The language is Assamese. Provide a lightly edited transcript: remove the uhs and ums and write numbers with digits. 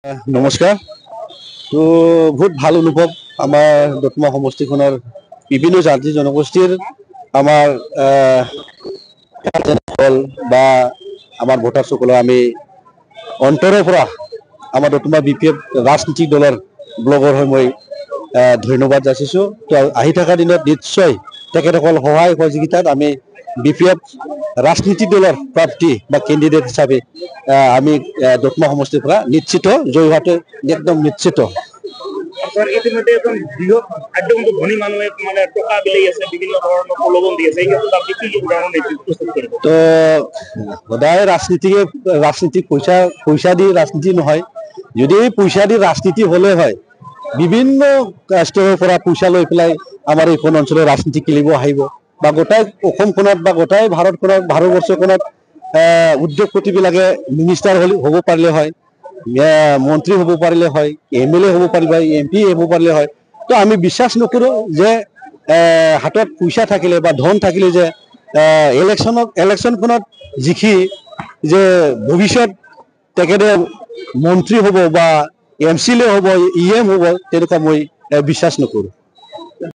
নমস্কাৰ। তো বহুত ভাল অনুভৱ আমাৰ দতমা সমষ্টিখনৰ বিভিন্ন জাতি জনগোষ্ঠীৰ আমাৰ বা আমাৰ ভোটাৰসকলক আমি অন্তৰৰ পৰা আমাৰ দতমা BPF ৰাজনীতিক দলৰ ব্লগৰ হৈ মই ধন্যবাদ যাচিছোঁ। তো আহি থকা দিনত নিশ্চয় তেখেতসকল সহায় সহযোগিতাত আমি BPF ৰাজনীতিক দলৰ প্ৰাৰ্থী বা কেণ্ডিডেট হিচাপে আমি দতমা সমষ্টিৰ পৰা নিশ্চিত জয় হোৱাটো একদম নিশ্চিত। ইতিমধ্যে এজন বৃহৎ আদ্যন্ত ধনী মানুহে মানে টকা বিলাই আছে, বিভিন্ন ধৰণৰ প্ৰলোভন দি আছে, এই ক্ষেত্ৰত আপনি কি উদাহৰণ প্ৰস্তুত কৰিব? তো সদায় ৰাজনীতি পইচা দি ৰাজনীতি নহয়। যদি পইচা দি ৰাজনীতি হলে হয়, বিভিন্ন স্তৰৰ পৰা পইচা লৈ পেলাই আমাৰ এইখন অঞ্চলৰ ৰাজনীতি খেলিব আহিব বা গোটাই অসমখনত বা গোটাই ভাৰতবৰ্ষখনত উদ্যোগপতিবিলাকে মিনিষ্টাৰ হ'ব পাৰিলে হয়, মন্ত্ৰী হ'ব পাৰিলে হয়, MLA হ'ব পাৰিলে হয়, MP হ'ব পাৰিলে হয়। তো আমি বিশ্বাস নকৰোঁ যে হাতত পইচা থাকিলে বা ধন থাকিলে যে ইলেকশ্যনখনত জিকি যে ভৱিষ্যত তেখেতে মন্ত্ৰী হ'ব বা MCLA হ'ব, EM হ'ব, তেনেকুৱা মই বিশ্বাস নকৰোঁ।